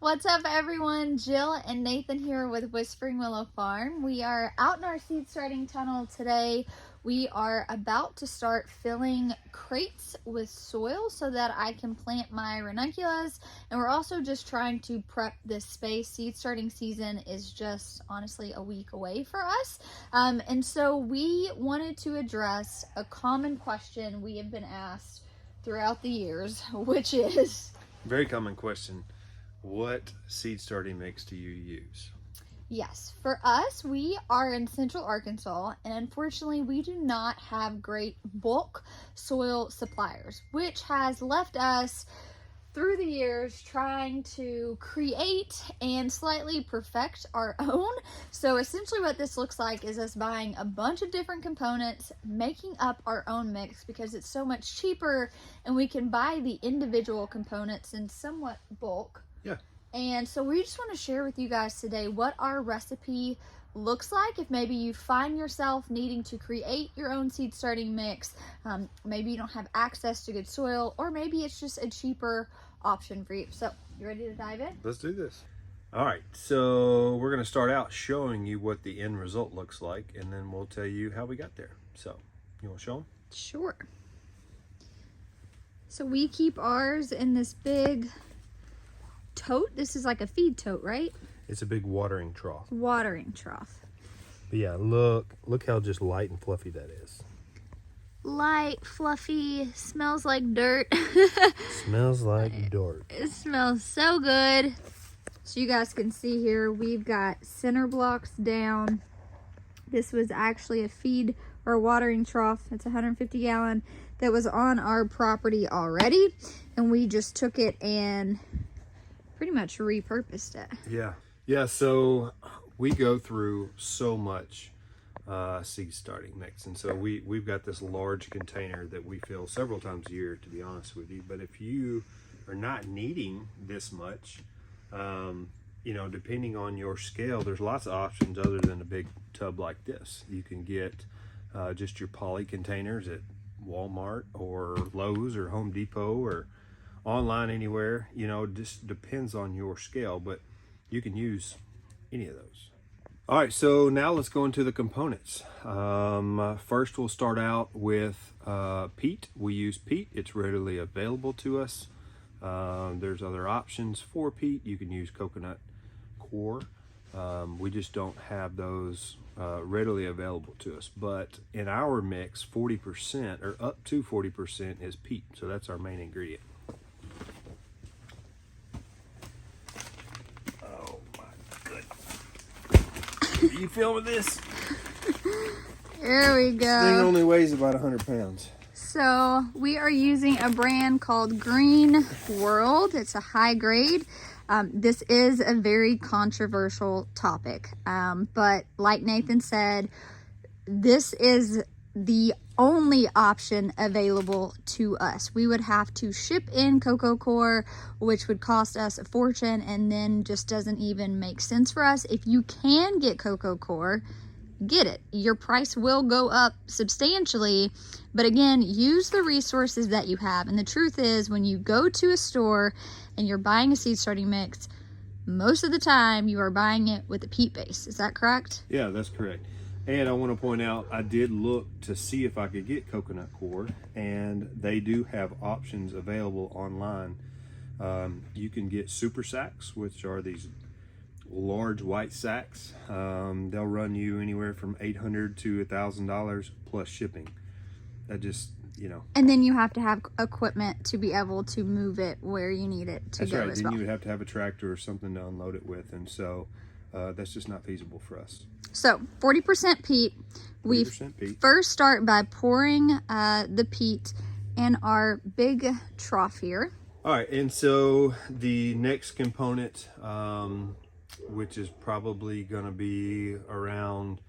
What's up, everyone? Jill and Nathan here with Whispering Willow Farm. We are out in our seed starting tunnel today. We are about to start filling crates with soil so that I can plant my ranunculus, and we're also just trying to prep this space. Seed starting season is just honestly a week away for us, and so we wanted to address a common question we have been asked throughout the years, which is... Very common question. What seed starting mix do you use? Yes, for us, we are in Central Arkansas, and unfortunately we do not have great bulk soil suppliers, which has left us through the years trying to create and slightly perfect our own. So essentially what this looks like is us buying a bunch of different components, making up our own mix because it's so much cheaper and we can buy the individual components in somewhat bulk. Yeah. And so we just want to share with you guys today what our recipe looks like if maybe you find yourself needing to create your own seed starting mix. Maybe you don't have access to good soil, or maybe it's just a cheaper option for you. So you ready to dive in? Let's do this. All right, so we're going to start out showing you what the end result looks like, and then we'll tell you how we got there. So you want to show them? Sure. So we keep ours in this big tote. This is like a feed tote, right? It's a big watering trough. Watering trough. But yeah, look how just light and fluffy that is. Light, fluffy, smells like dirt. Smells like dirt. It smells so good. So you guys can see here, we've got center blocks down. This was actually a feed or watering trough. It's 150 gallon that was on our property already. And we just took it and pretty much repurposed it. Yeah, so we go through so much seed starting mix, and so we've got this large container that we fill several times a year, to be honest with you. But if you are not needing this much, you know, depending on your scale, there's lots of options other than a big tub like this. You can get just your poly containers at Walmart or Lowe's or Home Depot or online anywhere. You know, just depends on your scale, but you can use any of those. All right, so now let's go into the components. First, we'll start out with peat. We use peat. It's readily available to us. There's other options for peat. You can use coconut coir. We just don't have those readily available to us. But in our mix, 40% or up to 40% is peat. So that's our main ingredient. Are you filming this? There we go. This thing only weighs about 100 pounds. So we are using a brand called Green World. It's a high grade. This is a very controversial topic. But like Nathan said, this is the only option available to us. We would have to ship in cocoa coir, which would cost us a fortune, and then just doesn't even make sense for us. If you can get cocoa coir, get it. Your price will go up substantially, but again, use the resources that you have. And the truth is, when you go to a store and you're buying a seed starting mix, most of the time you are buying it with a peat base. Is that correct? Yeah, that's correct. And I want to point out, I did look to see if I could get coconut coir, and they do have options available online. You can get super sacks, which are these large white sacks. They'll run you anywhere from $800 to $1,000 plus shipping. That just, you know. And then you have to have equipment to be able to move it where you need it to that's go right. as Then well. you would have to have a tractor or something to unload it with, and so that's just not feasible for us. So 40% peat. We 40% peat. first start by pouring the peat in our big trough here. All right, and so the next component, which is probably going to be around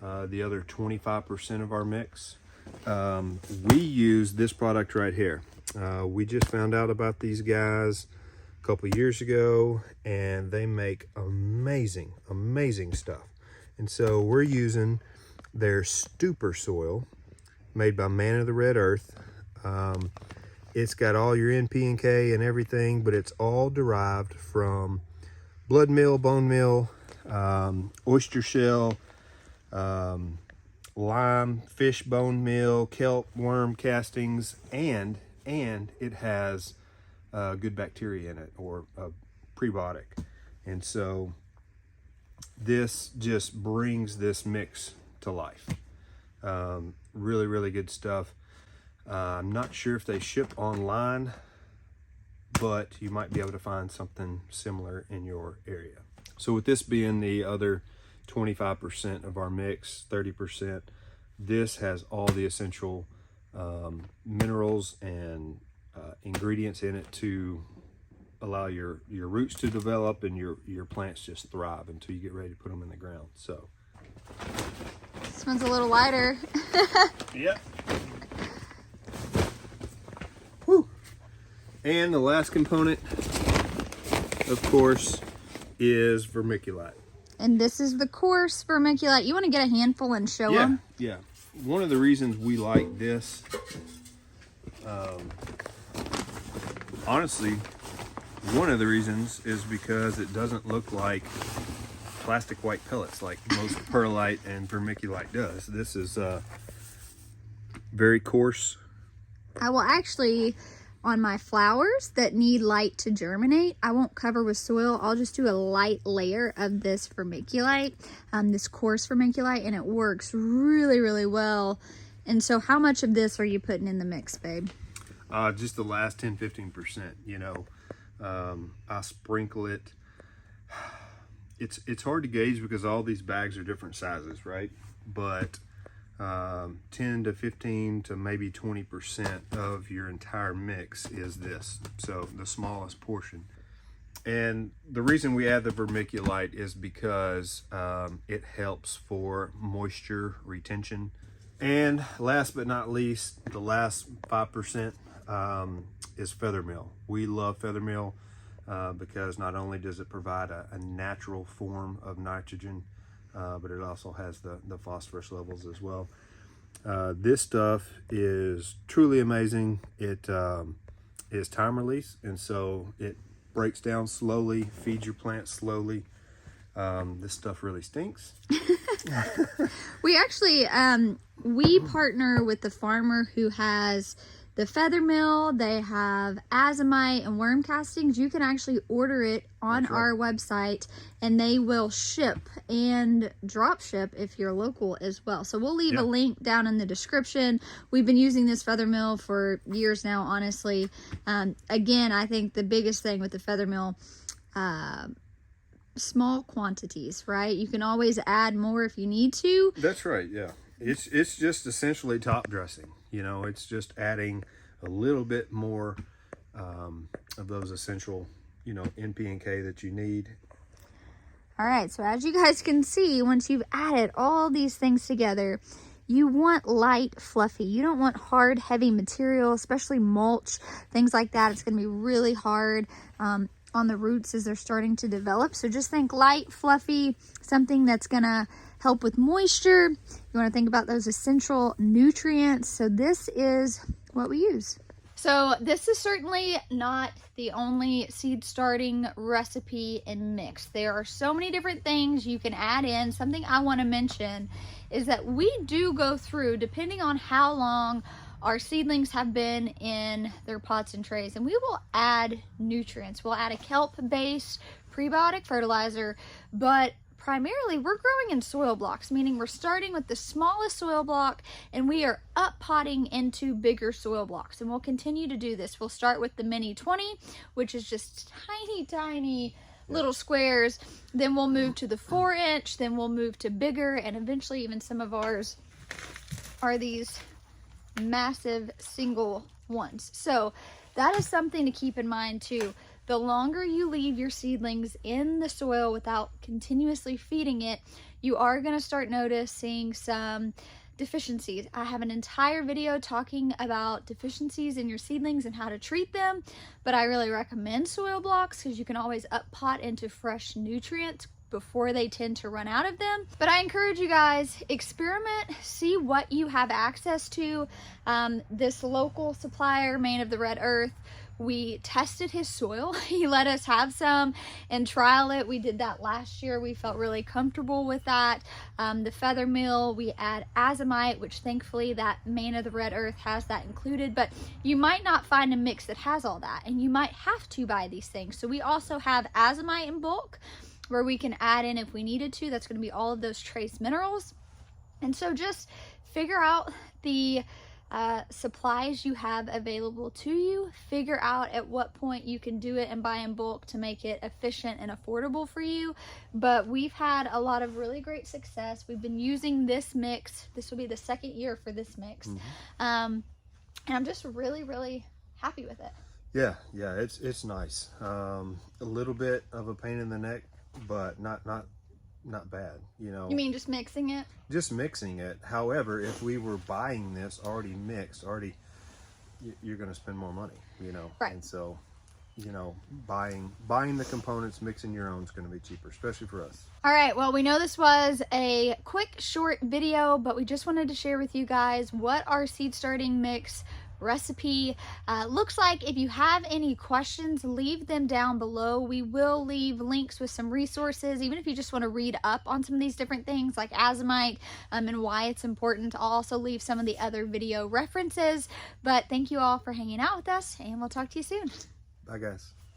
the other 25% of our mix, we use this product right here. We just found out about these guys a couple years ago, and they make amazing stuff. And so we're using their stupor soil made by Man of the Red Earth. It's got all your NP and K and everything, but it's all derived from blood meal, bone meal, oyster shell, lime, fish bone meal, kelp, worm castings, and it has good bacteria in it, or a prebiotic. And so this just brings this mix to life. Really, really good stuff. I'm not sure if they ship online, but you might be able to find something similar in your area. So with this being the other 25% of our mix, 30%, this has all the essential minerals and ingredients in it to allow your roots to develop and your plants just thrive until you get ready to put them in the ground. So this one's a little lighter. yep. Whew. And the last component, of course, is vermiculite. And this is the coarse vermiculite. You want to get a handful and show them? Yeah. One of the reasons we like this, honestly, one of the reasons is because it doesn't look like plastic white pellets like most perlite and vermiculite does. This is very coarse. I will actually, on my flowers that need light to germinate, I won't cover with soil. I'll just do a light layer of this vermiculite, this coarse vermiculite, and it works really, really well. And so how much of this are you putting in the mix, babe? Just the last 10-15%, you know. I sprinkle it. It's hard to gauge because all these bags are different sizes, right? But 10 to 15 to maybe 20% of your entire mix is this, so the smallest portion. And the reason we add the vermiculite is because it helps for moisture retention. And last but not least, the last 5% is feather meal. We love feather meal because not only does it provide a natural form of nitrogen, but it also has the phosphorus levels as well. This stuff is truly amazing. It is time release, and so it breaks down slowly, feeds your plant slowly. This stuff really stinks. We actually, we partner with the farmer who has the feather mill. They have azomite and worm castings. You can actually order it on our website, and they will ship and drop ship if you're local as well. So we'll leave a link down in the description. We've been using this feather mill for years now, honestly. Again, I think the biggest thing with the feather mill, small quantities, right? You can always add more if you need to. That's right, yeah. It's just essentially top dressing. You know, it's just adding a little bit more of those essential, you know, NP and K that you need. All right, so as you guys can see, once you've added all these things together, you want light, fluffy. You don't want hard, heavy material, especially mulch, things like that. It's going to be really hard on the roots as they're starting to develop. So just think light, fluffy, something that's going to help with moisture. You want to think about those essential nutrients. So this is what we use. So this is certainly not the only seed starting recipe and mix. There are so many different things you can add in. Something I want to mention is that we do go through, depending on how long our seedlings have been in their pots and trays, and we will add nutrients. We'll add a kelp-based prebiotic fertilizer, but primarily we're growing in soil blocks, meaning we're starting with the smallest soil block and we are up potting into bigger soil blocks, and we'll continue to do this. We'll start with the mini 20, which is just tiny little squares. Then we'll move to the 4-inch, then we'll move to bigger, and eventually even some of ours are these massive single ones. So that is something to keep in mind too. The longer you leave your seedlings in the soil without continuously feeding it, you are going to start noticing some deficiencies. I have an entire video talking about deficiencies in your seedlings and how to treat them, but I really recommend soil blocks because you can always up pot into fresh nutrients before they tend to run out of them. But I encourage you guys, experiment, see what you have access to. This local supplier, Man of the Red Earth, we tested his soil. He let us have some and trial it. We did that last year. We felt really comfortable with that. The feather mill, we add azomite, which thankfully that Man of the Red Earth has that included, but you might not find a mix that has all that, and you might have to buy these things. So we also have azomite in bulk where we can add in if we needed to. That's going to be all of those trace minerals. And so just figure out the supplies you have available to you, figure out at what point you can do it and buy in bulk to make it efficient and affordable for you. But we've had a lot of really great success. We've been using this mix. This will be the second year for this mix. And I'm just really happy with it. Yeah, it's nice. A little bit of a pain in the neck, but not bad, you know. You mean just mixing it? Just mixing it. However, if we were buying this already mixed, you're going to spend more money, you know. Right. And so, you know, buying the components, mixing your own is going to be cheaper, especially for us. All right, well, we know this was a quick, short video, but we just wanted to share with you guys what our seed starting mix recipe looks like. If you have any questions, leave them down below. We will leave links with some resources, even if you just want to read up on some of these different things like azomite and why it's important. I'll also leave some of the other video references. But thank you all for hanging out with us, and we'll talk to you soon. Bye, guys.